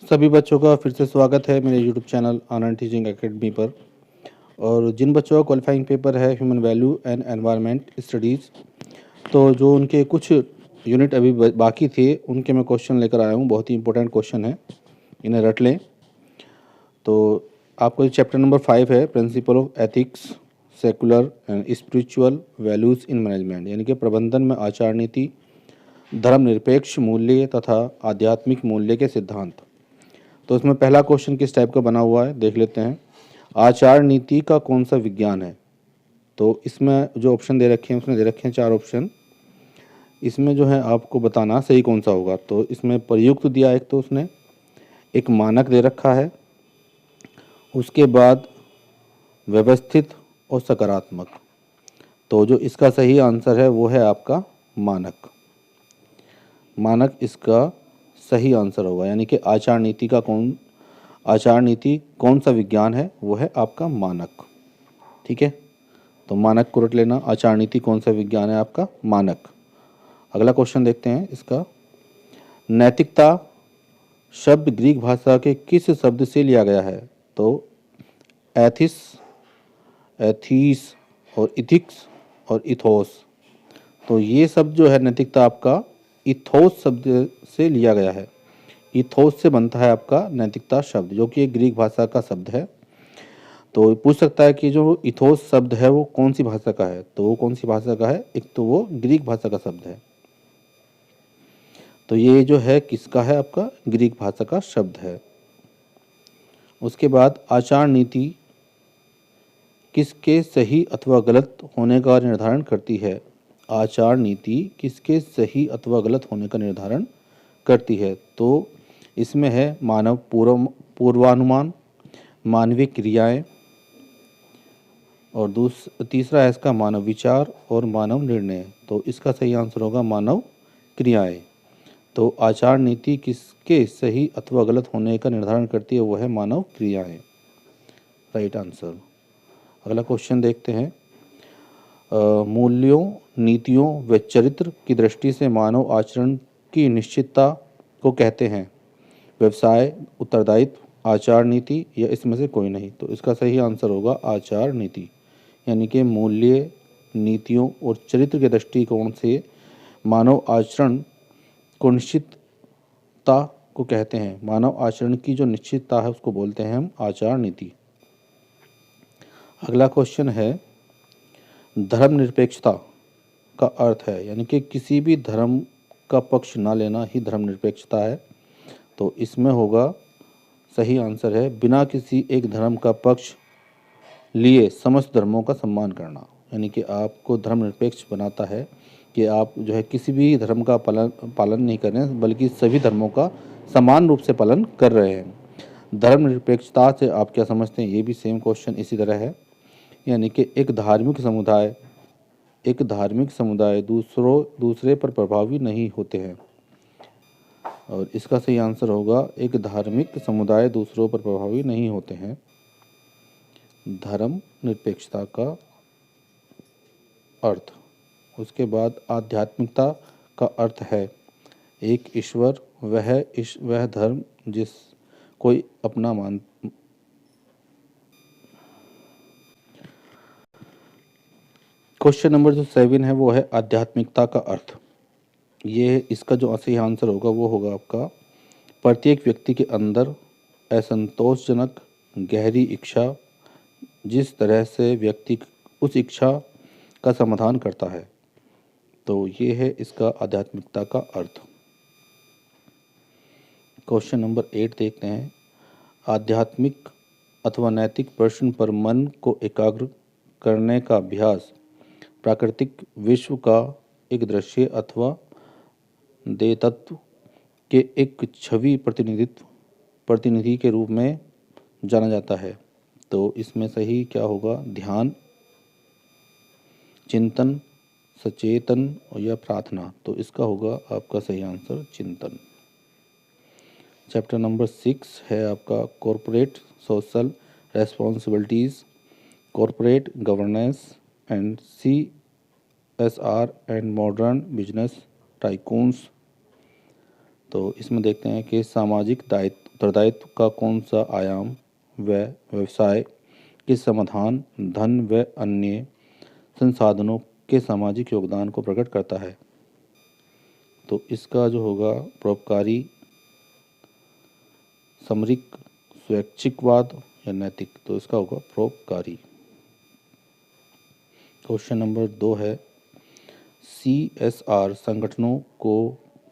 सभी बच्चों का फिर से स्वागत है मेरे यूट्यूब चैनल आनंद टीचिंग एकेडमी पर। और जिन बच्चों का क्वालिफाइंग पेपर है human value and environment studies, तो जो उनके कुछ यूनिट अभी बाकी थे उनके मैं क्वेश्चन लेकर आया हूँ। बहुत ही इंपॉर्टेंट क्वेश्चन है, इन्हें रट लें। तो आपको चैप्टर नंबर 5 है principle of ethics, secular and spiritual values in management, यानी कि प्रबंधन में आचार नीति, धर्मनिरपेक्ष मूल्य तथा आध्यात्मिक मूल्य के सिद्धांत। तो इसमें पहला क्वेश्चन किस टाइप का बना हुआ है देख लेते हैं। आचार नीति का कौन सा विज्ञान है? तो इसमें जो ऑप्शन दे रखे हैं उसने दे रखे हैं 4 ऑप्शन। इसमें जो है आपको बताना सही कौन सा होगा। तो इसमें प्रयुक्त दिया एक, तो उसने एक मानक दे रखा है, उसके बाद व्यवस्थित और सकारात्मक। तो जो इसका सही आंसर है वो है आपका मानक। मानक इसका सही आंसर होगा, यानी कि आचार नीति कौन सा विज्ञान है वो है आपका मानक। ठीक है, तो मानक को रट लेना। आचार नीति कौन सा विज्ञान है आपका? मानक। अगला क्वेश्चन देखते हैं इसका। नैतिकता शब्द ग्रीक भाषा के किस शब्द से लिया गया है? तो एथिस, एथीस और इथिक्स और इथोस। तो ये सब जो है नैतिकता आपका इथोस शब्द से लिया गया है। इथोस से बनता है आपका नैतिकता शब्द, जो कि एक ग्रीक भाषा का शब्द है। तो पूछ सकता है कि जो इथोस शब्द है वो कौन सी भाषा का है? तो वो कौन सी भाषा का है? एक तो वो ग्रीक भाषा का शब्द है। तो ये जो है किसका है? आपका ग्रीक भाषा का शब्द है। उसके बाद आचार नीति किसके सही अथवा गलत होने का निर्धारण करती है? आचार नीति किसके सही अथवा गलत होने का निर्धारण करती है? तो इसमें है मानव पूर्वानुमान, मानवीय क्रियाएं, और तीसरा है इसका मानव विचार और मानव निर्णय। तो इसका सही आंसर होगा मानव क्रियाएं। तो आचार नीति किसके सही अथवा गलत होने का निर्धारण करती है? वो है मानव क्रियाएं, राइट आंसर। अगला क्वेश्चन देखते हैं। मूल्यों, नीतियों व चरित्र की दृष्टि से मानव आचरण की निश्चितता को कहते हैं? व्यवसाय, उत्तरदायित्व, आचार नीति या इसमें से कोई नहीं। तो इसका सही आंसर होगा आचार नीति, यानी कि मूल्य, नीतियों और चरित्र के दृष्टिकोण से मानव आचरण को निश्चितता को कहते हैं। मानव आचरण की जो निश्चितता है उसको बोलते हैं हम आचार नीति। अगला क्वेश्चन है धर्मनिरपेक्षता का अर्थ है, यानी कि किसी भी धर्म का पक्ष ना लेना ही धर्मनिरपेक्षता है। तो इसमें होगा सही आंसर है बिना किसी एक धर्म का पक्ष लिए समस्त धर्मों का सम्मान करना। यानी कि आपको धर्मनिरपेक्ष बनाता है कि आप जो है किसी भी धर्म का पालन नहीं कर रहे हैं, बल्कि सभी धर्मों का समान रूप से पालन कर रहे हैं। धर्मनिरपेक्षता से आप क्या समझते हैं? ये भी सेम क्वेश्चन इसी तरह है। यानी कि एक धार्मिक समुदाय दूसरे पर प्रभावी नहीं होते हैं। और इसका सही आंसर होगा एक धार्मिक समुदाय दूसरों पर प्रभावी नहीं होते हैं। धर्म निरपेक्षता का अर्थ। उसके बाद आध्यात्मिकता का अर्थ है एक ईश्वर, वह धर्म जिस कोई अपना मान। क्वेश्चन नंबर जो 7 है वो है आध्यात्मिकता का अर्थ। ये इसका जो सही आंसर होगा वो होगा आपका प्रत्येक व्यक्ति के अंदर असंतोषजनक गहरी इच्छा, जिस तरह से व्यक्ति उस इच्छा का समाधान करता है। तो ये है इसका आध्यात्मिकता का अर्थ। क्वेश्चन नंबर 8 देखते हैं। आध्यात्मिक अथवा नैतिक प्रश्न पर मन को एकाग्र करने का अभ्यास प्राकृतिक विश्व का एक दृश्य अथवा देतत्व के एक छवि प्रतिनिधि के रूप में जाना जाता है। तो इसमें सही क्या होगा? ध्यान, चिंतन, सचेतन या प्रार्थना। तो इसका होगा आपका सही आंसर चिंतन। चैप्टर नंबर 6 है आपका corporate social responsibilities, corporate governance and CSR and modern business tycoons. तो इसमें देखते हैं कि सामाजिक दायित्व उत्तरदायित्व का कौन सा आयाम व व्यवसाय के समाधान, धन व अन्य संसाधनों के सामाजिक योगदान को प्रकट करता है? तो इसका जो होगा परोपकारी, सामरिक, स्वैच्छिकवाद या नैतिक, तो इसका होगा परोपकारी। क्वेश्चन नंबर 2 है, CSR संगठनों को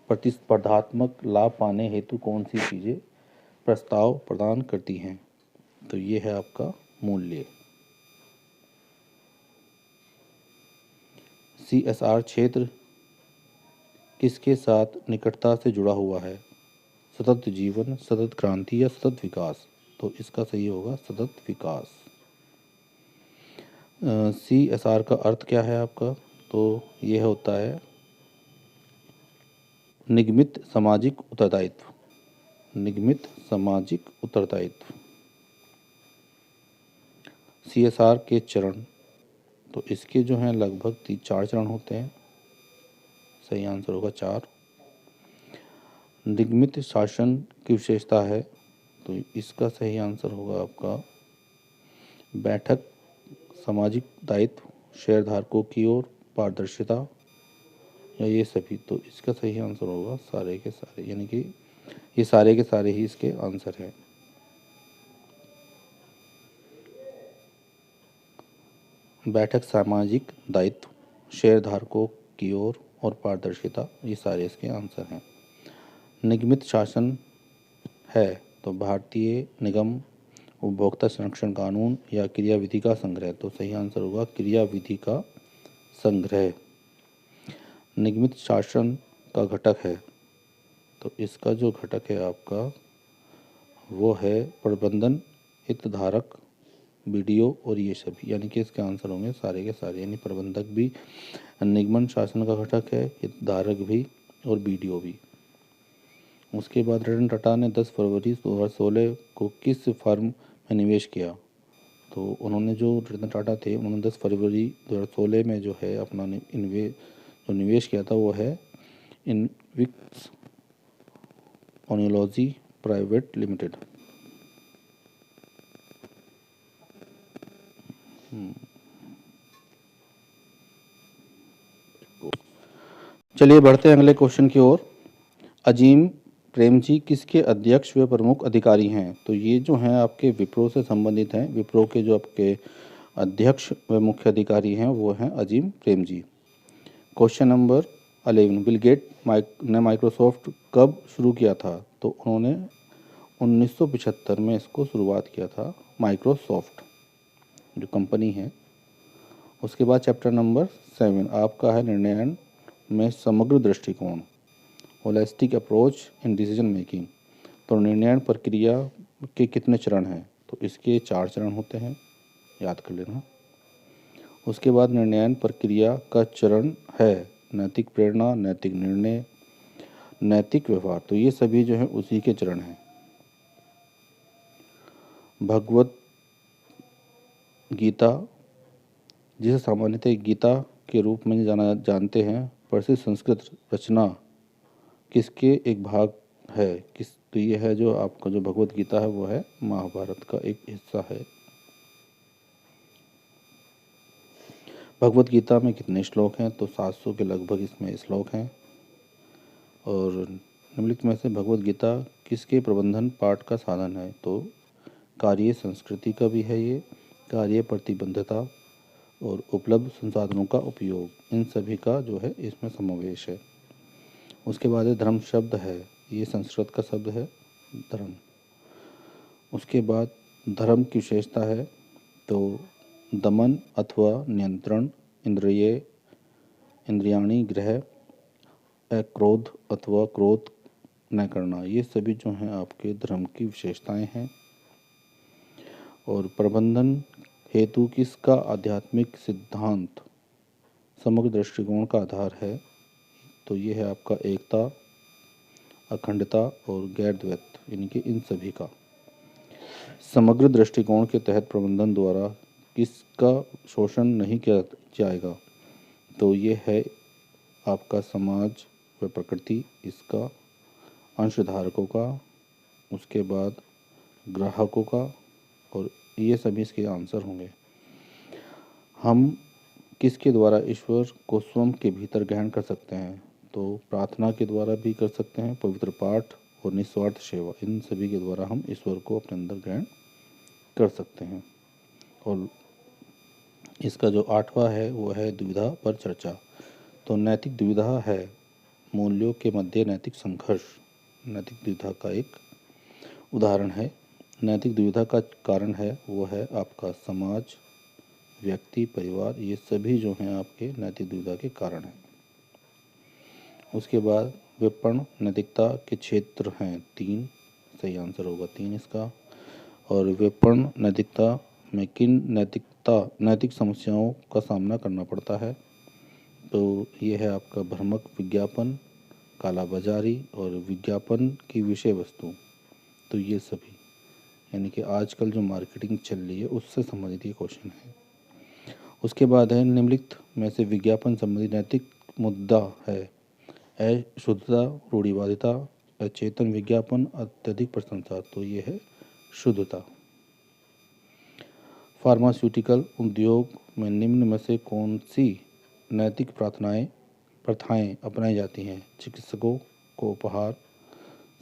प्रतिस्पर्धात्मक लाभ पाने हेतु कौन सी चीज़ें प्रस्ताव प्रदान करती हैं? तो ये है आपका मूल्य। CSR क्षेत्र किसके साथ निकटता से जुड़ा हुआ है? सतत जीवन, सतत क्रांति या सतत विकास? तो इसका सही होगा सतत विकास। CSR का अर्थ क्या है आपका? तो यह होता है निगमित सामाजिक उत्तरदायित्व। निगमित सामाजिक उत्तरदायित्व। CSR के चरण, तो इसके जो हैं लगभग 4 चरण होते हैं। सही आंसर होगा 4। निगमित शासन की विशेषता है, तो इसका सही आंसर होगा आपका बैठक, सामाजिक दायित्व, शेयरधारकों की ओर पारदर्शिता या ये सभी। तो इसका सही आंसर होगा सारे के सारे, यानी कि ये सारे के सारे ही इसके आंसर हैं। बैठक, सामाजिक दायित्व, शेयरधारकों की ओर और पारदर्शिता, ये सारे इसके आंसर हैं। निगमित शासन है तो भारतीय निगम, उपभोक्ता संरक्षण कानून या क्रियाविधि का संग्रह? तो सही आंसर होगा क्रियाविधि का संग्रह। निगमित शासन का घटक है, तो इसका जो घटक है आपका वो है प्रबंधन, हितधारक, BDO और ये सभी, यानी कि इसके आंसर होंगे सारे के सारे, यानी प्रबंधक भी निगमन शासन का घटक है, हितधारक भी और BDO भी। उसके बाद रतन टाटा ने 10 फरवरी 2016 को किस फर्म में निवेश किया? तो उन्होंने जो रतन टाटा थे, उन्होंने 10 फरवरी 2016 में जो है अपना जो निवेश किया था वो है इनविक्स ओनियोलॉजी प्राइवेट लिमिटेड। चलिए बढ़ते हैं अगले क्वेश्चन की ओर। अजीम प्रेमजी किसके अध्यक्ष व प्रमुख अधिकारी हैं? तो ये जो हैं आपके विप्रो से संबंधित हैं। विप्रो के जो आपके अध्यक्ष व मुख्य अधिकारी हैं वो हैं Azim Premji. Question number 11, Bill Gate ने माइक्रोसॉफ्ट कब शुरू किया था? तो उन्होंने 1975 में इसको शुरुआत किया था, माइक्रोसॉफ्ट जो कंपनी है। उसके बाद चैप्टर नंबर 7 आपका है निर्णय में समग्र दृष्टिकोण, holistic approach in decision making. तो निर्णय प्रक्रिया के कितने चरण हैं? तो इसके 4 चरण होते हैं, याद कर लेना। उसके बाद निर्णय प्रक्रिया का चरण है नैतिक प्रेरणा, नैतिक निर्णय, नैतिक व्यवहार। तो ये सभी जो है उसी के चरण हैं। भगवत गीता, जिसे सामान्यतः गीता के रूप में जानते हैं, प्रसिद्ध संस्कृत रचना किसके एक भाग है? तो ये है जो आपका जो भगवत गीता है वो है महाभारत का एक हिस्सा है। भगवत गीता में कितने श्लोक हैं? तो 700 के लगभग इसमें श्लोक हैं। और निम्नलिखित में से भगवत गीता किसके प्रबंधन पाठ का साधन है? तो कार्य संस्कृति का भी है ये, कार्य प्रतिबद्धता और उपलब्ध संसाधनों का उपयोग, इन सभी का जो है इसमें समावेश है। उसके बाद धर्म शब्द है, ये संस्कृत का शब्द है धर्म। उसके बाद धर्म की विशेषता है तो दमन अथवा नियंत्रण, इंद्रियाणी ग्रह, क्रोध अथवा क्रोध न करना, ये सभी जो हैं आपके धर्म की विशेषताएं हैं। और प्रबंधन हेतु किसका आध्यात्मिक सिद्धांत समग्र दृष्टिकोण का आधार है? तो ये है आपका एकता, अखंडता और गैर द्वैत, यानी कि इन सभी का। समग्र दृष्टिकोण के तहत प्रबंधन द्वारा किसका शोषण नहीं किया जाएगा? तो ये है आपका समाज व प्रकृति, इसका अंशधारकों का उसके बाद ग्राहकों का, और ये सभी इसके आंसर होंगे। हम किसके द्वारा ईश्वर को स्वयं के भीतर ग्रहण कर सकते हैं? तो प्रार्थना के द्वारा भी कर सकते हैं, पवित्र पाठ और निस्वार्थ सेवा, इन सभी के द्वारा हम ईश्वर को अपने अंदर ग्रहण कर सकते हैं। और इसका जो 8वां है वो है दुविधा पर चर्चा। तो नैतिक दुविधा है मूल्यों के मध्य नैतिक संघर्ष, नैतिक दुविधा का एक उदाहरण है। नैतिक दुविधा का कारण है वो है आपका समाज, व्यक्ति, परिवार, ये सभी जो हैं आपके नैतिक दुविधा के कारण हैं। उसके बाद विपणन नैतिकता के क्षेत्र हैं 3, सही आंसर होगा 3 इसका। और विपणन नैतिकता में किन नैतिक समस्याओं का सामना करना पड़ता है? तो ये है आपका भ्रामक विज्ञापन, कालाबाजारी और विज्ञापन की विषय वस्तु। तो ये सभी यानी कि आजकल जो मार्केटिंग चल रही है उससे संबंधित ये क्वेश्चन है। उसके बाद है निम्नलिखित में से विज्ञापन संबंधी नैतिक मुद्दा है अशुद्धता, रूढ़िवादिता, अचेतन विज्ञापन, अत्यधिक प्रशंसा। तो ये है शुद्धता। फार्मास्यूटिकल उद्योग में निम्न में से कौन सी नैतिक प्रथाएं अपनाई जाती हैं? चिकित्सकों को उपहार,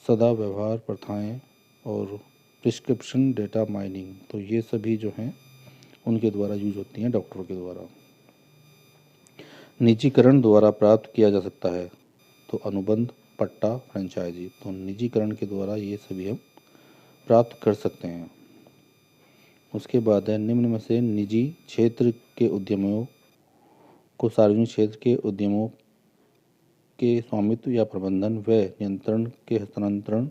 सदा व्यवहार प्रथाएं और प्रिस्क्रिप्शन डेटा माइनिंग। तो ये सभी जो हैं उनके द्वारा यूज होती हैं, डॉक्टरों के द्वारा। निजीकरण द्वारा प्राप्त किया जा सकता है तो अनुबंध, पट्टा, फ्रेंचाइजी। तो निजीकरण के द्वारा ये सभी हम प्राप्त कर सकते हैं। उसके बाद है निम्न में से निजी क्षेत्र के उद्यमियों को सार्वजनिक क्षेत्र के उद्यमों के स्वामित्व या प्रबंधन व नियंत्रण के हस्तांतरण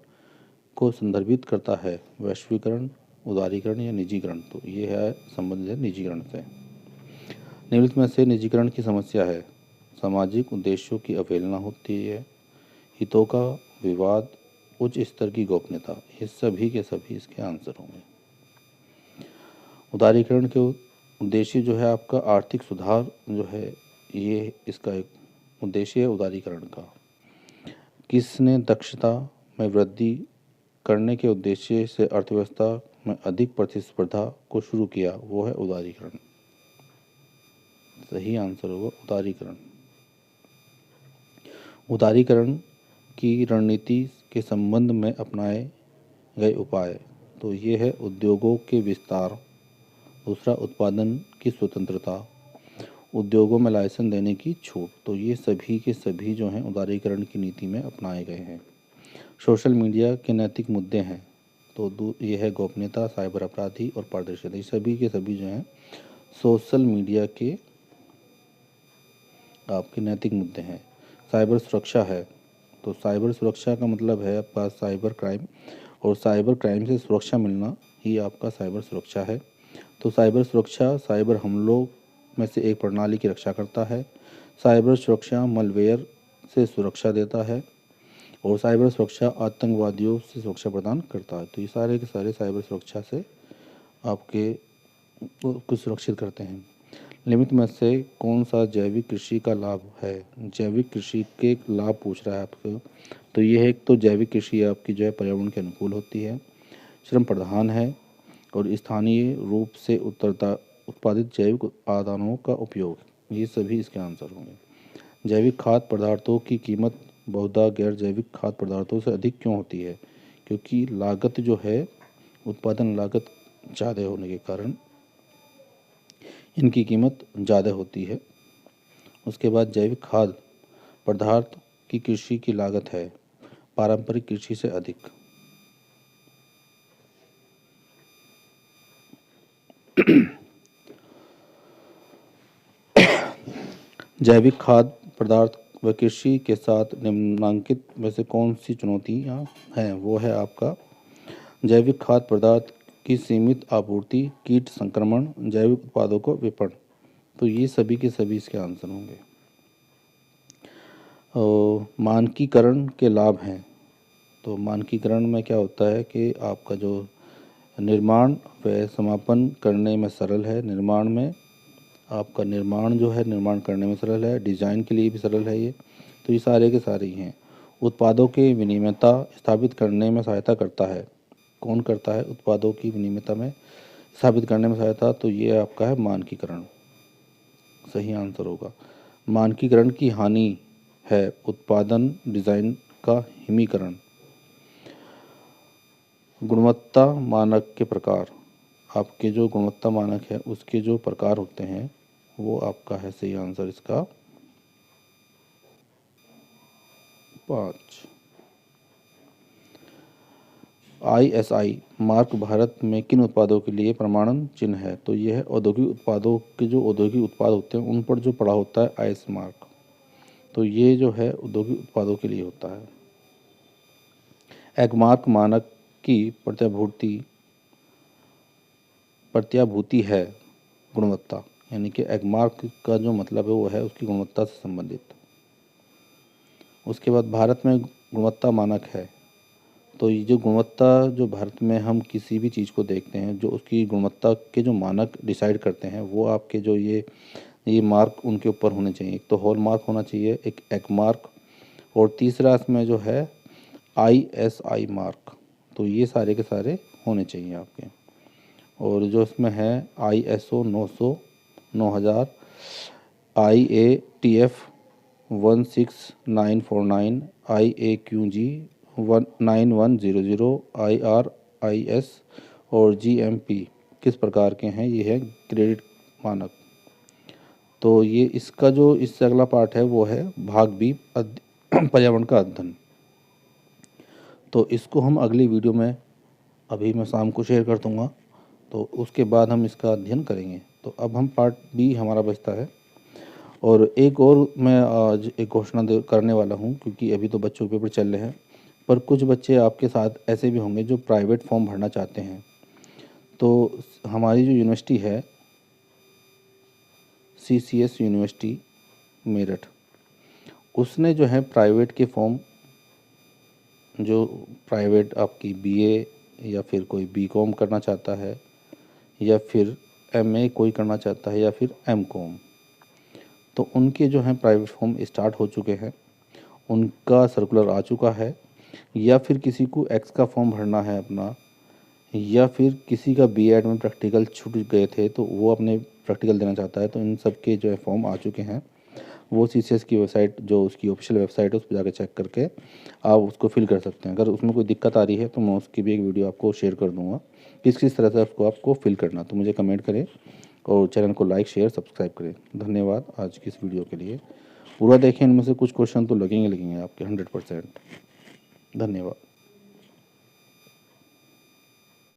को संदर्भित करता है? वैश्वीकरण, उदारीकरण या निजीकरण। तो ये है संबंधित है निजीकरण से। निम्नलिखित में से निजीकरण की समस्या है सामाजिक उद्देश्यों की अवहेलना होती है, हितों का विवाद, उच्च स्तर की गोपनीयता। ये सभी के सभी इसके आंसर होंगे। उदारीकरण के उद्देश्य जो है आपका आर्थिक सुधार जो है, ये इसका एक उद्देश्य है उदारीकरण का। किसने दक्षता में वृद्धि करने के उद्देश्य से अर्थव्यवस्था में अधिक प्रतिस्पर्धा को शुरू किया? वो है उदारीकरण। सही आंसर होगा उदारीकरण। उदारीकरण की रणनीति के संबंध में अपनाए गए उपाय। तो ये है उद्योगों के विस्तार, दूसरा उत्पादन की स्वतंत्रता, उद्योगों में लाइसेंस देने की छूट। तो ये सभी के सभी जो हैं उदारीकरण की नीति में अपनाए गए हैं। सोशल मीडिया के नैतिक मुद्दे हैं तो ये है गोपनीयता, साइबर अपराधी और पारदर्शिता। ये सभी के सभी जो हैं सोशल मीडिया के आपके नैतिक मुद्दे हैं। साइबर सुरक्षा है तो साइबर सुरक्षा का मतलब है आपका साइबर क्राइम, और साइबर क्राइम से सुरक्षा मिलना ही आपका साइबर सुरक्षा है। तो साइबर सुरक्षा साइबर हमलों में से एक प्रणाली की रक्षा करता है। साइबर सुरक्षा मलवेयर से सुरक्षा देता है, और साइबर सुरक्षा आतंकवादियों से सुरक्षा प्रदान करता है। तो ये सारे के सारे साइबर सुरक्षा से आपके को सुरक्षित करते हैं। लिमिट में से कौन सा जैविक कृषि का लाभ है? जैविक कृषि के लाभ पूछ रहा है आपको। तो ये है, एक तो जैविक कृषि आपकी जो है पर्यावरण के अनुकूल होती है, श्रम प्रधान है, और स्थानीय रूप से उत्पादित जैविक आदानों का उपयोग। ये सभी इसके आंसर होंगे। जैविक खाद्य पदार्थों की कीमत बहुधा गैर जैविक खाद्य पदार्थों से अधिक क्यों होती है? क्योंकि लागत जो है, उत्पादन लागत ज़्यादा होने के कारण इनकी कीमत ज़्यादा होती है। उसके बाद जैविक खाद्य पदार्थ की कृषि की लागत है पारंपरिक कृषि से अधिक। जैविक खाद्य पदार्थ व कृषि के साथ निम्नांकित में से कौन सी चुनौतियाँ हैं? वो है आपका जैविक खाद्य पदार्थ की सीमित आपूर्ति, कीट संक्रमण, जैविक उत्पादों को विपणन। तो ये सभी के सभी इसके आंसर होंगे। मानकीकरण के लाभ हैं तो मानकीकरण में क्या होता है कि आपका जो निर्माण व समापन करने में सरल है, निर्माण में आपका निर्माण जो है निर्माण करने में सरल है, डिज़ाइन के लिए भी सरल है ये। तो ये सारे के सारे ही हैं। उत्पादों के विनिमयता स्थापित करने में सहायता करता है। कौन करता है उत्पादों की विनिमयता में स्थापित करने में सहायता? तो ये आपका है मानकीकरण, सही आंसर होगा। मानकीकरण की हानि है उत्पादन डिज़ाइन का हिमीकरण। गुणवत्ता मानक के प्रकार, आपके जो गुणवत्ता मानक है उसके जो प्रकार होते हैं वो आपका है सही आंसर इसका 5। ISI मार्क भारत में किन उत्पादों के लिए प्रमाणन चिन्ह है? तो यह है औद्योगिक उत्पादों के जो औद्योगिक उत्पाद होते हैं उन पर जो पड़ा होता है IS मार्क, तो ये जो है औद्योगिक उत्पादों के लिए होता है। एगमार्क मानक की प्रत्याभूति है गुणवत्ता, यानी कि एगमार्क का जो मतलब है वो है उसकी गुणवत्ता से संबंधित। उसके बाद भारत में गुणवत्ता मानक है, तो ये जो गुणवत्ता जो भारत में हम किसी भी चीज़ को देखते हैं जो उसकी गुणवत्ता के जो मानक डिसाइड करते हैं वो आपके जो ये मार्क उनके ऊपर होने चाहिए। एक तो हॉल मार्क होना चाहिए, एक एग मार्क, और तीसरा इसमें जो है ISI मार्क। तो ये सारे के सारे होने चाहिए आपके। और जो इसमें है ISO 900 9000, IATF 16949, IAQG 9100, IRIS और GMP किस प्रकार के हैं? ये है क्रेडिट मानक। तो ये इसका जो इससे अगला पार्ट है वो है भाग बी पर्यावरण का अध्ययन। तो इसको हम अगली वीडियो में अभी मैं शाम को शेयर कर दूँगा, तो उसके बाद हम इसका अध्ययन करेंगे। तो अब हम पार्ट बी हमारा बचता है। और एक और मैं आज एक घोषणा करने वाला हूँ, क्योंकि अभी तो बच्चों के पेपर चल रहे हैं, पर कुछ बच्चे आपके साथ ऐसे भी होंगे जो प्राइवेट फॉर्म भरना चाहते हैं। तो हमारी जो यूनिवर्सिटी है CCS यूनिवर्सिटी मेरठ, उसने जो है प्राइवेट के फॉर्म, जो प्राइवेट आपकी BA या फिर कोई BCom करना चाहता है या फिर MA कोई करना चाहता है या फिर MCom, तो उनके जो हैं प्राइवेट फॉर्म स्टार्ट हो चुके हैं, उनका सर्कुलर आ चुका है। या फिर किसी को एक्स का फॉर्म भरना है अपना, या फिर किसी का B.Ed में प्रैक्टिकल छूट गए थे तो वो अपने प्रैक्टिकल देना चाहता है, तो इन सब के जो है फॉर्म आ चुके हैं। वो CCS की वेबसाइट, जो उसकी ऑफिशियल वेबसाइट है, उस पर जाकर चेक करके आप उसको फिल कर सकते हैं। अगर उसमें कोई दिक्कत आ रही है तो मैं उसकी भी एक वीडियो आपको शेयर कर दूँगा किस किस तरह से उसको आपको फिल करना। तो मुझे कमेंट करें और चैनल को लाइक शेयर सब्सक्राइब करें। धन्यवाद आज की इस वीडियो के लिए। पूरा देखें, इनमें से कुछ क्वेश्चन तो लगेंगे आपके 100%। धन्यवाद।